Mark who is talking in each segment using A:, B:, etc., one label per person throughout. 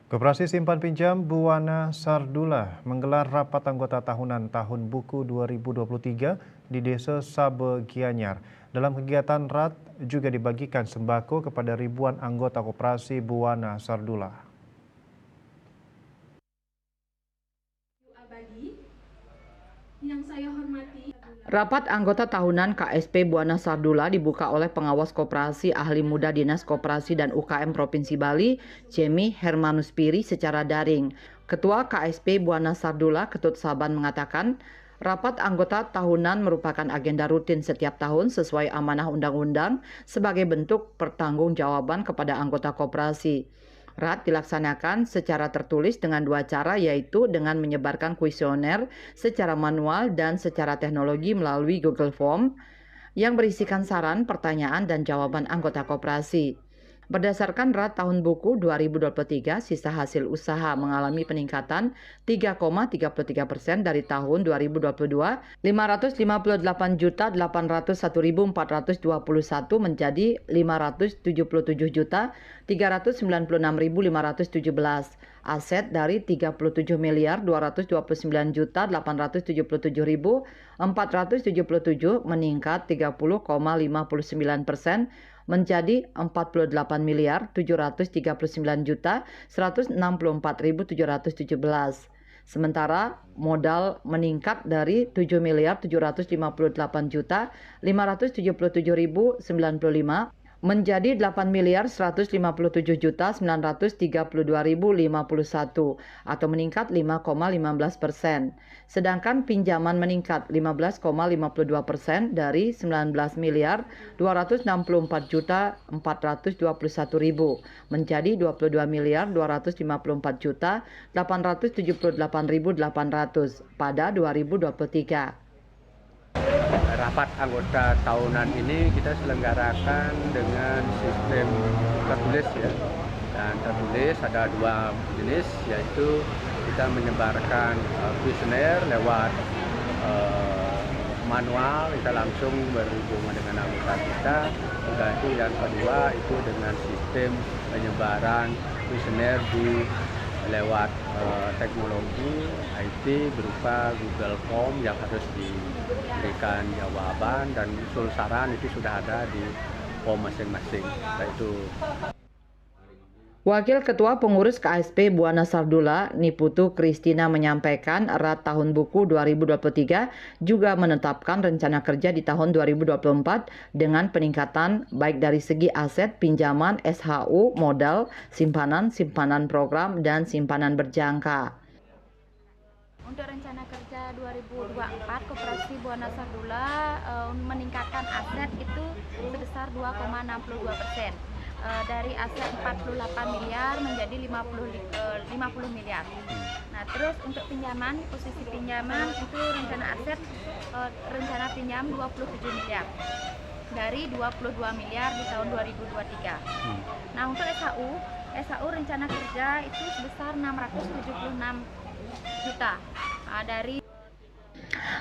A: Koperasi Simpan Pinjam Buana Sardula menggelar rapat anggota tahunan Tahun Buku 2023 di Desa Sabe Gianyar. Dalam kegiatan RAT juga dibagikan sembako kepada ribuan anggota Koperasi Buana Sardula.
B: Yang saya hormati,
C: Rapat anggota tahunan KSP Buana Sardula dibuka oleh pengawas koperasi ahli muda Dinas Koperasi dan UKM Provinsi Bali, Jemi Hermanus Piri secara daring. Ketua KSP Buana Sardula, Ketut Saban mengatakan, rapat anggota tahunan merupakan agenda rutin setiap tahun sesuai amanah undang-undang sebagai bentuk pertanggungjawaban kepada anggota koperasi. RAT dilaksanakan secara tertulis dengan dua cara, yaitu dengan menyebarkan kuesioner secara manual dan secara teknologi melalui Google Form yang berisikan saran, pertanyaan, dan jawaban anggota koperasi. Berdasarkan RAT tahun buku 2023, sisa hasil usaha mengalami peningkatan 3,33% dari tahun 2022, 558.801.421 menjadi 577.396.517. Aset dari 37.289.877.477 meningkat 30,59% menjadi 48.739.164.717. Sementara modal meningkat dari 7.784.577.095 menjadi 8.157.932.051 atau meningkat 5,15%. Sedangkan pinjaman meningkat 15,52% dari 19.264.421.000 menjadi 22.254.878.800 pada 2023.
D: Rapat anggota tahunan ini kita selenggarakan dengan sistem tertulis ya. Dan tertulis ada dua jenis, yaitu kita menyebarkan kuesioner lewat manual, kita langsung berhubungan dengan anggota kita. Dan itu yang kedua itu dengan sistem penyebaran kuesioner lewat teknologi IT berupa Google Form yang harus diberikan jawaban dan usul saran itu sudah ada di form masing-masing.
C: Wakil Ketua Pengurus KSP Buana Sardula, Niputu Kristina menyampaikan RAT tahun buku 2023 juga menetapkan rencana kerja di tahun 2024 dengan peningkatan baik dari segi aset, pinjaman, SHU, modal, simpanan program, dan simpanan berjangka.
B: untuk rencana kerja 2024, Koperasi Buana Sardula meningkatkan aset itu sebesar 2,62%. Dari aset 48 miliar menjadi 50 miliar. Nah, terus untuk pinjaman, posisi pinjaman itu rencana aset rencana pinjam 27 miliar dari 22 miliar di tahun 2023. Nah, untuk SHU rencana kerja itu sebesar 676 juta dari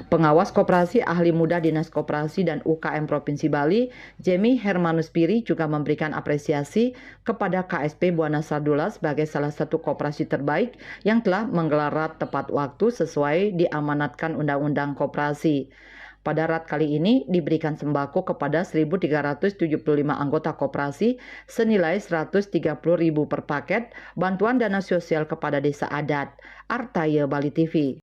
C: Pengawas Koperasi Ahli Muda Dinas Koperasi dan UKM Provinsi Bali, Jemi Hermanus Piri juga memberikan apresiasi kepada KSP Buana Sardula sebagai salah satu koperasi terbaik yang telah menggelar RAT tepat waktu sesuai diamanatkan Undang-Undang Koperasi. Pada RAT kali ini diberikan sembako kepada 1.375 anggota koperasi senilai 130.000 per paket bantuan dana sosial kepada desa adat. Artaya Bali TV.